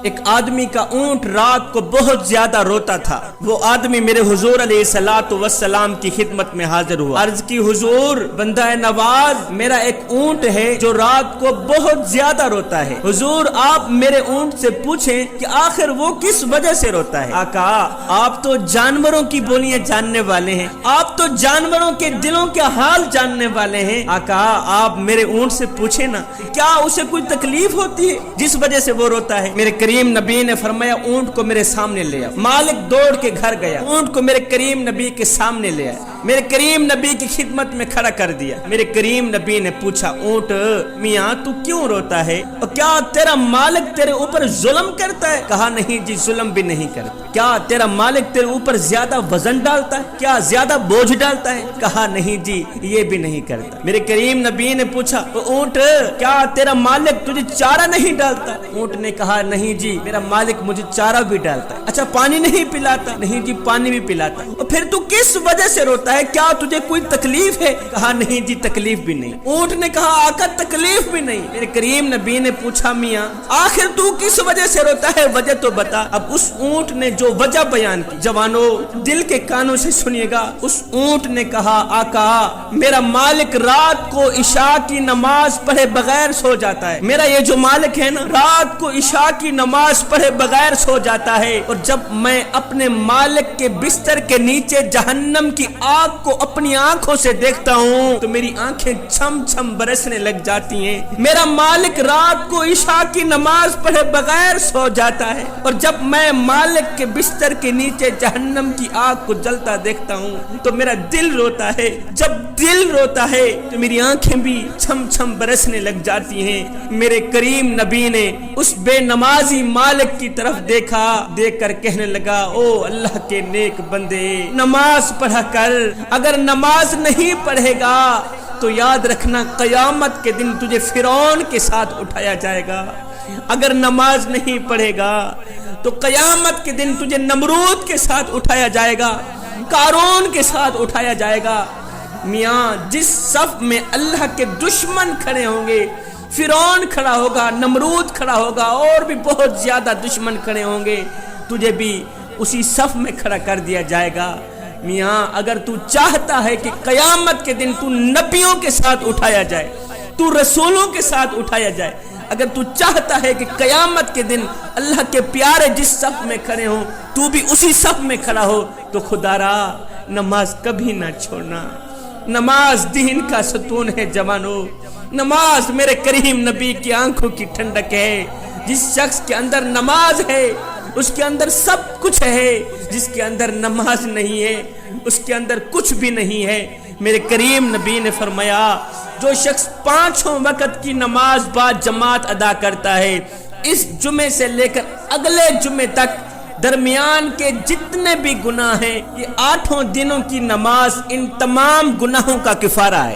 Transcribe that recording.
ایک آدمی کا اونٹ رات کو بہت زیادہ روتا تھا۔ وہ آدمی میرے حضور علیہ الصلوۃ والسلام کی خدمت میں حاضر ہوا، عرض کی حضور بندہ نواز میرا ایک اونٹ ہے جو رات کو بہت زیادہ روتا ہے، حضور آپ میرے اونٹ سے پوچھیں کہ آخر وہ کس وجہ سے روتا ہے۔ آقا آپ تو جانوروں کی بولیاں جاننے والے ہیں، آپ تو جانوروں کے دلوں کے حال جاننے والے ہیں، آقا آپ میرے اونٹ سے پوچھیں نا کیا اسے کوئی تکلیف ہوتی ہے جس وجہ سے وہ روتا ہے۔ میرے کریم نبی نے فرمایا اونٹ کو میرے سامنے لے آؤ۔ مالک دوڑ کے گھر گیا، اونٹ کو میرے کریم نبی کے سامنے لے آیا، میرے کریم نبی کی خدمت میں کھڑا کر دیا۔ میرے کریم نبی نے پوچھا اونٹ میاں تو کیوں روتا ہے اور کیا تیرا مالک تیرے اوپر ظلم کرتا ہے؟ کہا نہیں جی ظلم بھی نہیں کرتا۔ کیا تیرا مالک تیرے اوپر زیادہ وزن ڈالتا ہے؟ کیا زیادہ بوجھ ڈالتا ہے؟ کہا نہیں جی یہ بھی نہیں کرتا۔ میرے کریم نبی نے پوچھا اونٹ کیا تیرا مالک تجھے چارہ نہیں ڈالتا؟ اونٹ نے کہا نہیں جی میرا مالک مجھے چارہ بھی ڈالتا ہے۔ اچھا پانی نہیں پلاتا؟ نہیں جی پانی بھی پلاتا۔ اور پھر تو کس وجہ سے روتا ہے؟ کیا تجھے کوئی تکلیف ہے؟ کہا نہیں جی تکلیف بھی نہیں۔ اونٹ نے کہا آقا تکلیف بھی نہیں۔ میرے کریم نبی نے پوچھا میاں آخر تو کس وجہ سے روتا ہے؟ وجہ تو بتا۔ اب اس اونٹ نے جو وجہ بیان کی، جوانو دل کے کانوں سے سنیے گا، اس اونٹ نے کہا آقا میرا مالک رات کو عشاء کی نماز پڑھے بغیر سو جاتا ہے۔ میرا یہ جو مالک ہے نا رات کو عشاء کی نماز پڑھے بغیر سو جاتا ہے، اور جب میں اپنے مالک کے بستر کے نیچے جہنم کی آگ کو اپنی آنکھوں سے دیکھتا ہوں تو میری آنکھیں چھم چھم برسنے لگ جاتی ہیں۔ میرا مالک رات کو عشاء کی نماز پڑھے بغیر سو جاتا ہے، اور جب میں مالک کے بستر کے نیچے جہنم کی آگ کو جلتا دیکھتا ہوں تو میرا دل روتا ہے۔ جب دل روتا ہے تو میری آنکھیں بھی چھم چھم برسنے لگ جاتی ہیں۔ میرے کریم نبی نے اس بے نمازی مالک کی طرف دیکھا، دیکھ کر کہنے لگا او اللہ کے نیک بندے نماز پڑھا کر، اگر نماز نہیں پڑھے گا تو یاد رکھنا قیامت کے دن تجھے فرعون کے ساتھ اٹھایا جائے گا۔ اگر نماز نہیں پڑھے گا تو قیامت کے دن تجھے نمرود کے ساتھ اٹھایا جائے گا، قارون کے ساتھ اٹھایا جائے گا۔ میاں جس صف میں اللہ کے دشمن کھڑے ہوں گے، فرعون کھڑا ہوگا، نمرود کھڑا ہوگا، اور بھی بہت زیادہ دشمن کھڑے ہوں گے، تجھے بھی اسی صف میں کھڑا کر دیا جائے گا۔ میاں اگر تو چاہتا ہے کہ قیامت کے دن تو نبیوں کے ساتھ اٹھایا جائے، تو رسولوں کے ساتھ اٹھایا جائے، اگر تو چاہتا ہے کہ قیامت کے دن اللہ کے پیارے جس صف میں کھڑے ہوں تو بھی اسی صف میں کھڑا ہو، تو خدا را نماز کبھی نہ چھوڑنا۔ نماز دین کا ستون ہے جوانو، نماز میرے کریم نبی کی آنکھوں کی ٹھنڈک ہے۔ جس شخص کے اندر نماز ہے اس کے اندر سب کچھ ہے، جس کے اندر نماز نہیں ہے اس کے اندر کچھ بھی نہیں ہے۔ میرے کریم نبی نے فرمایا جو شخص 5 وقت کی نماز با جماعت ادا کرتا ہے، اس جمعے سے لے کر اگلے جمعے تک درمیان کے جتنے بھی گناہ ہیں، یہ 8 دنوں کی نماز ان تمام گناہوں کا کفارہ ہے۔